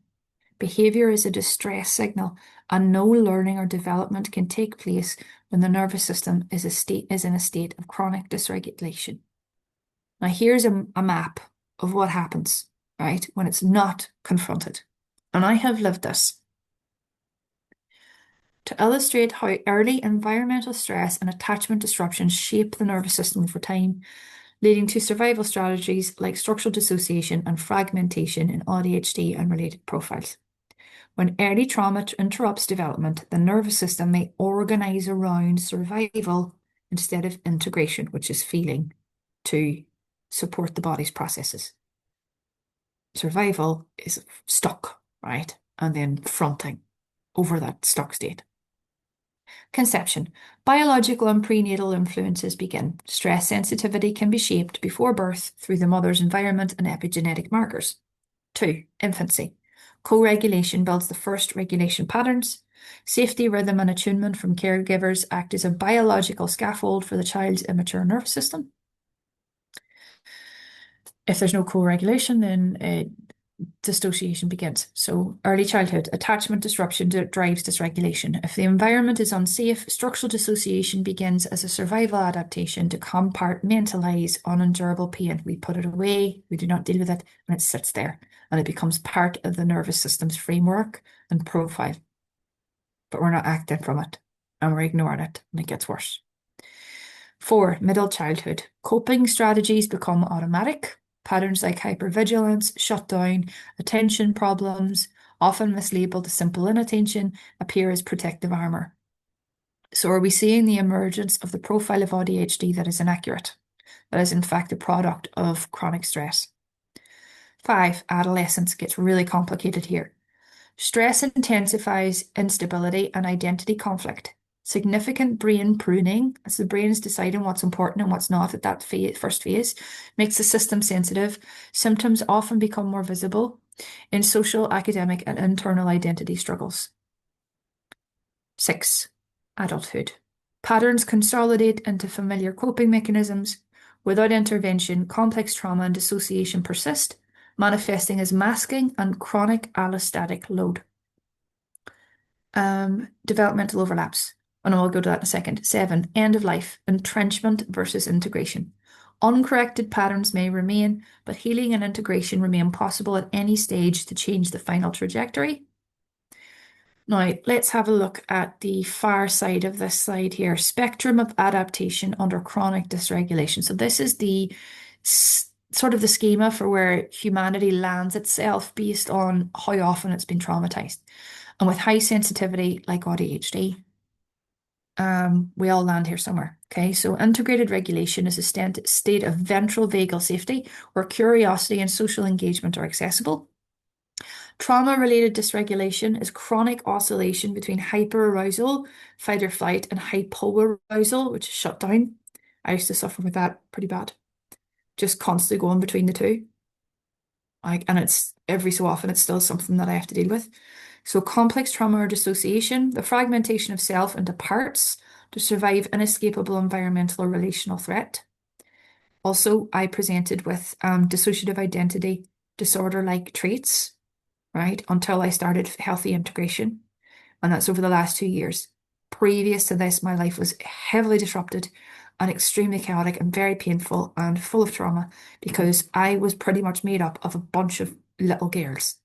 Behavior is a distress signal, and no learning or development can take place when the nervous system is in a state of chronic dysregulation. Now, here's a map of what happens, right, when it's not confronted. And I have lived this. To illustrate how early environmental stress and attachment disruptions shape the nervous system over time, leading to survival strategies like structural dissociation and fragmentation in AuDHD and related profiles. When early trauma interrupts development, the nervous system may organize around survival instead of integration, which is feeling to support the body's processes. Survival is stuck, right? And then fronting over that stuck state. Conception. Biological and prenatal influences begin. Stress sensitivity can be shaped before birth through the mother's environment and epigenetic markers. 2. Infancy. Co-regulation builds the first regulation patterns. Safety, rhythm, and attunement from caregivers act as a biological scaffold for the child's immature nervous system. If there's no co-regulation, then dissociation begins. So early childhood, attachment disruption drives dysregulation. If the environment is unsafe, structural dissociation begins as a survival adaptation to compartmentalize unendurable pain. We put it away, we do not deal with it, and it sits there. And it becomes part of the nervous system's framework and profile. But we're not acting from it, and we're ignoring it, and it gets worse. 4. Middle childhood. Coping strategies become automatic. Patterns like hypervigilance, shutdown, attention problems, often mislabeled as simple inattention, appear as protective armor. So are we seeing the emergence of the profile of AuDHD that is inaccurate? That is in fact a product of chronic stress. 5. Adolescence gets really complicated here. Stress intensifies instability and identity conflict. Significant brain pruning, as the brain is deciding what's important and what's not at that first phase, makes the system sensitive. Symptoms often become more visible in social, academic, and internal identity struggles. 6. Adulthood. Patterns consolidate into familiar coping mechanisms. Without intervention, complex trauma and dissociation persist, manifesting as masking and chronic allostatic load. Developmental overlaps. And I'll go to that in a second. 7. End of life, entrenchment versus integration. Uncorrected patterns may remain, but healing and integration remain possible at any stage to change the final trajectory. Now, let's have a look at the far side of this slide here. Spectrum of adaptation under chronic dysregulation. So this is the sort of the schema for where humanity lands itself based on how often it's been traumatized. And with high sensitivity like AuDHD, we all land here somewhere. Okay, so integrated regulation is a state of ventral vagal safety where curiosity and social engagement are accessible. Trauma-related dysregulation is chronic oscillation between hyperarousal, fight or flight, and hypoarousal, which is shut down. I used to suffer with that pretty bad. Just constantly going between the two. And it's every so often it's still something that I have to deal with. So complex trauma or dissociation, the fragmentation of self into parts to survive inescapable environmental or relational threat. Also, I presented with dissociative identity disorder-like traits, right, until I started healthy integration. And that's over the last 2 years. Previous to this, my life was heavily disrupted and extremely chaotic and very painful and full of trauma because I was pretty much made up of a bunch of little girls,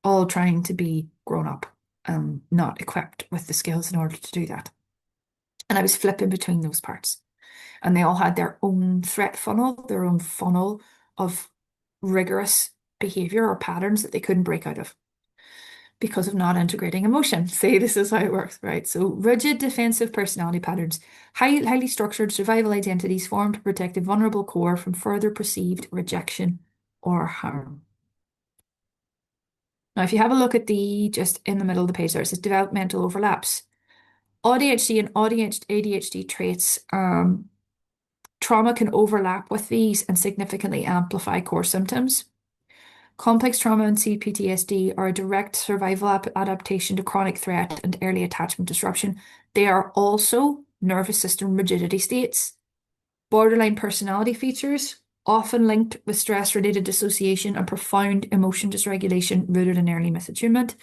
all trying to be grown up and not equipped with the skills in order to do that. And I was flipping between those parts. And they all had their own threat funnel, their own funnel of rigorous behavior or patterns that they couldn't break out of because of not integrating emotion. See, this is how it works, right? So rigid defensive personality patterns, highly structured survival identities formed to protect a vulnerable core from further perceived rejection or harm. Now, if you have a look at just in the middle of the page there, it says developmental overlaps. AuDHD and ADHD traits, trauma can overlap with these and significantly amplify core symptoms. Complex trauma and CPTSD are a direct survival adaptation to chronic threat and early attachment disruption. They are also nervous system rigidity states. Borderline personality features, often linked with stress-related dissociation and profound emotion dysregulation rooted in early misattunement.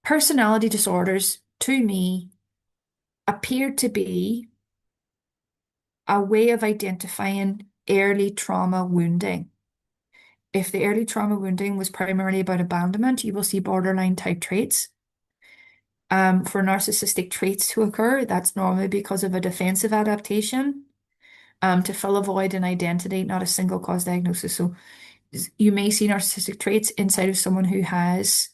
Personality disorders, to me, appear to be a way of identifying early trauma wounding. If the early trauma wounding was primarily about abandonment, you will see borderline type traits. For narcissistic traits to occur, that's normally because of a defensive adaptation to fill a void in identity, not a single cause diagnosis. So you may see narcissistic traits inside of someone who has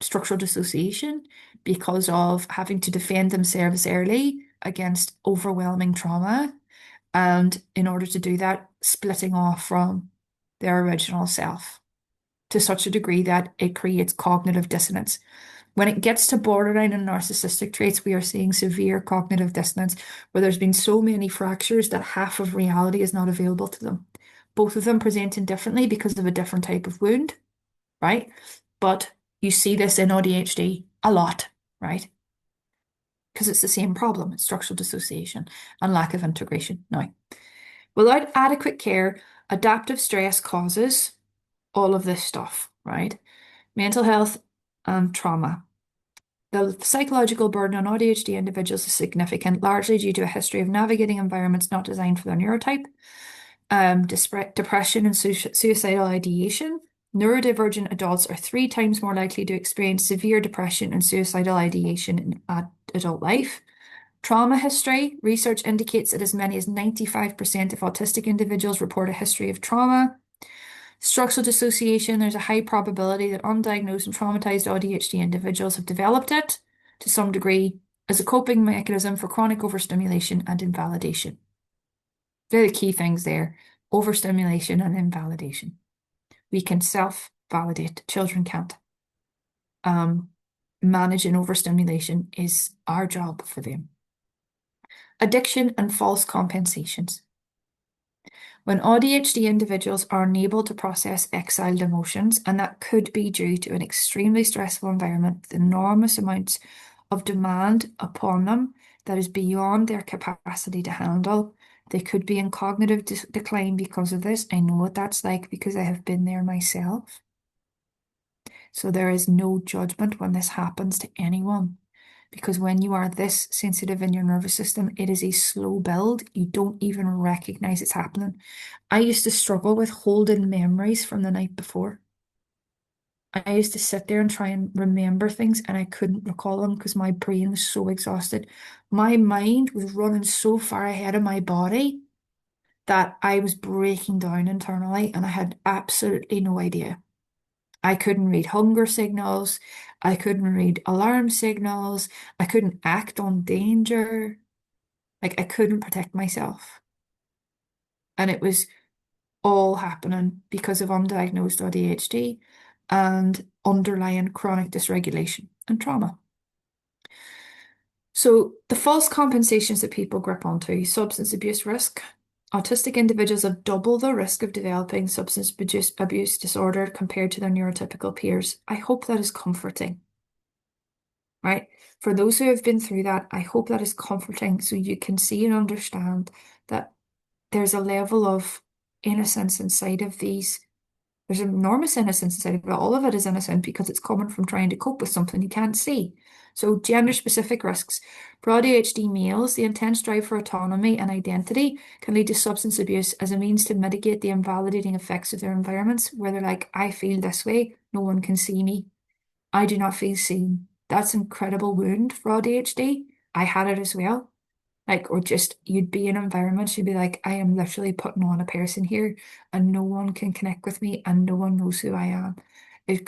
structural dissociation because of having to defend themselves early against overwhelming trauma. And in order to do that, splitting off from their original self to such a degree that it creates cognitive dissonance. When it gets to borderline and narcissistic traits, we are seeing severe cognitive dissonance where there's been so many fractures that half of reality is not available to them. Both of them presenting differently because of a different type of wound, right? But you see this in AuDHD a lot, right? Because it's the same problem, it's structural dissociation and lack of integration. Now, without adequate care, adaptive stress causes all of this stuff, right? Mental health and trauma. The psychological burden on AuDHD individuals is significant, largely due to a history of navigating environments not designed for their neurotype, depression and suicidal ideation. Neurodivergent adults are 3 times more likely to experience severe depression and suicidal ideation in adult life. Trauma history. Research indicates that as many as 95% of autistic individuals report a history of trauma. Structural dissociation. There's a high probability that undiagnosed and traumatized AuDHD individuals have developed it to some degree as a coping mechanism for chronic overstimulation and invalidation. They're the key things there. Overstimulation and invalidation. We can self-validate. Children can't. Managing overstimulation is our job for them. Addiction and false compensations. When AuDHD individuals are unable to process exiled emotions, and that could be due to an extremely stressful environment with enormous amounts of demand upon them that is beyond their capacity to handle, they could be in cognitive decline because of this. I know what that's like because I have been there myself. So there is no judgment when this happens to anyone. Because when you are this sensitive in your nervous system, it is a slow build. You don't even recognize it's happening. I used to struggle with holding memories from the night before. I used to sit there and try and remember things and I couldn't recall them because my brain was so exhausted. My mind was running so far ahead of my body that I was breaking down internally and I had absolutely no idea. I couldn't read hunger signals. I couldn't read alarm signals. I couldn't act on danger. Like I couldn't protect myself. And it was all happening because of undiagnosed ADHD and underlying chronic dysregulation and trauma. So the false compensations that people grip onto, substance abuse risk. Autistic individuals have double the risk of developing substance abuse disorder compared to their neurotypical peers. I hope that is comforting, right? For those who have been through that, I hope that is comforting so you can see and understand that there's a level of innocence inside of these. There's enormous innocence inside of it. All of it is innocent because it's coming from trying to cope with something you can't see. So gender-specific risks. For ADHD males, the intense drive for autonomy and identity can lead to substance abuse as a means to mitigate the invalidating effects of their environments, where they're like, I feel this way, no one can see me. I do not feel seen. That's an incredible wound for ADHD. I had it as well. Like, or just you'd be in environments, you'd be like, I am literally putting on a person here and no one can connect with me and no one knows who I am. There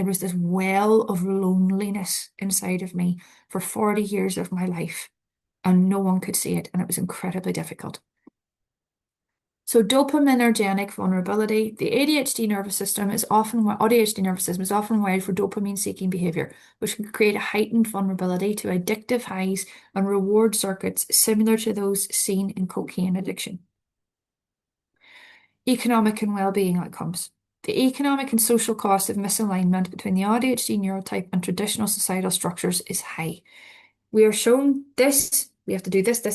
was this well of loneliness inside of me for 40 years of my life and no one could see it and it was incredibly difficult. So dopaminergic vulnerability, the ADHD nervous system is often wired for dopamine-seeking behavior, which can create a heightened vulnerability to addictive highs and reward circuits similar to those seen in cocaine addiction. Economic and well-being outcomes. The economic and social cost of misalignment between the ADHD neurotype and traditional societal structures is high. We are shown this, we have to do this,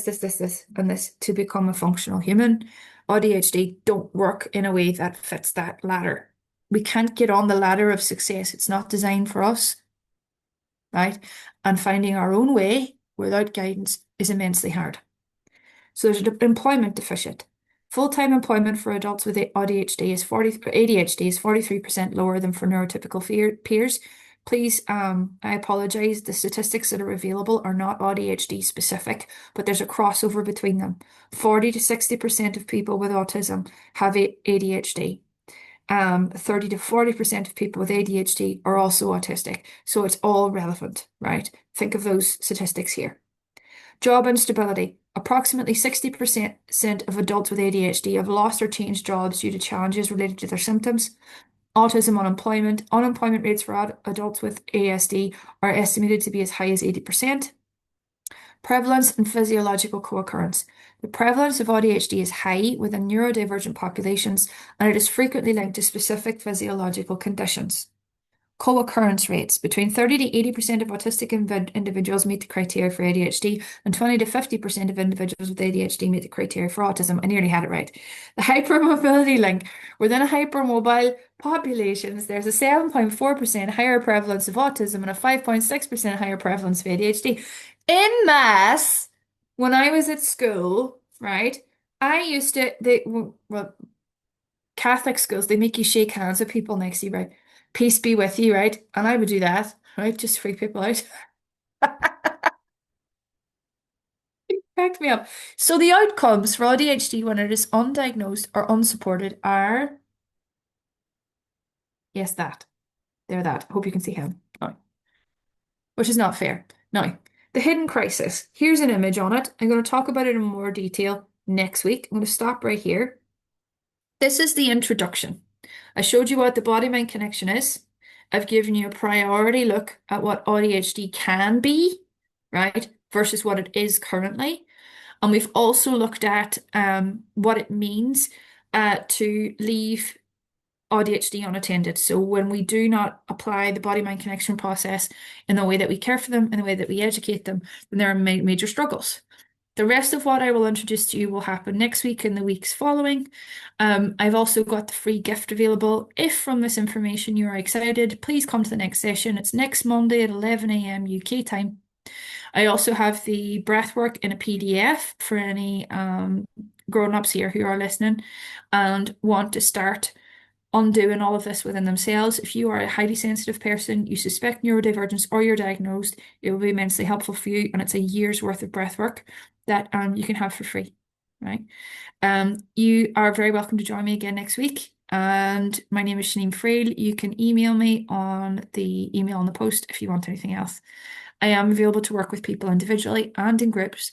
and this to become a functional human. ADHD don't work in a way that fits that ladder. We can't get on the ladder of success. It's not designed for us, right? And finding our own way without guidance is immensely hard. So there's an employment deficit. Full-time employment for adults with ADHD is 43% lower than for neurotypical peers. Please, I apologize. The statistics that are available are not ADHD specific, but there's a crossover between them. 40 to 60% of people with autism have ADHD. 30 to 40% of people with ADHD are also autistic. So it's all relevant, right? Think of those statistics here. Job instability. Approximately 60% of adults with ADHD have lost or changed jobs due to challenges related to their symptoms. Autism unemployment. Unemployment rates for adults with ASD are estimated to be as high as 80%. Prevalence and physiological co-occurrence. The prevalence of ADHD is high within neurodivergent populations, and it is frequently linked to specific physiological conditions. Co-occurrence rates. Between 30 to 80% of autistic individuals meet the criteria for ADHD, and 20 to 50% of individuals with ADHD meet the criteria for autism. I nearly had it right. The hypermobility link. Within hypermobile populations, there's a 7.4% higher prevalence of autism and a 5.6% higher prevalence of ADHD. In mass, when I was at school, right, I used to, well, Catholic schools, they make you shake hands with people next to you, right? Peace be with you, right? And I would do that, right? Just freak people out. Cracked me up. So the outcomes for ADHD when it is undiagnosed or unsupported are, yes, that. They're that. Hope you can see him. Now, which is not fair. Now, the hidden crisis. Here's an image on it. I'm going to talk about it in more detail next week. I'm going to stop right here. This is the introduction. I showed you what the body-mind connection is. I've given you a priority look at what ADHD can be, right, versus what it is currently. And we've also looked at what it means to leave ADHD unattended. So when we do not apply the body-mind connection process in the way that we care for them, in the way that we educate them, then there are major struggles. The rest of what I will introduce to you will happen next week and the weeks following. I've also got the free gift available. If from this information you are excited, please come to the next session. It's next Monday at 11 a.m. UK time. I also have the breathwork in a PDF for any grown-ups here who are listening and want to start undoing all of this within themselves. If you are a highly sensitive person, you suspect neurodivergence or you're diagnosed, it will be immensely helpful for you. And it's a year's worth of breath work that you can have for free, right? You are very welcome to join me again next week. And my name is Shanice Frail. You can email me on the email on the post if you want anything else. I am available to work with people individually and in groups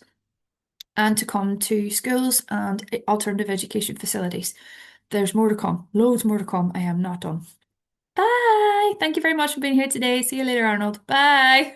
and to come to schools and alternative education facilities. There's more to come, loads more to come. I am not done. Bye. Thank you very much for being here today. See you later, Arnold. Bye.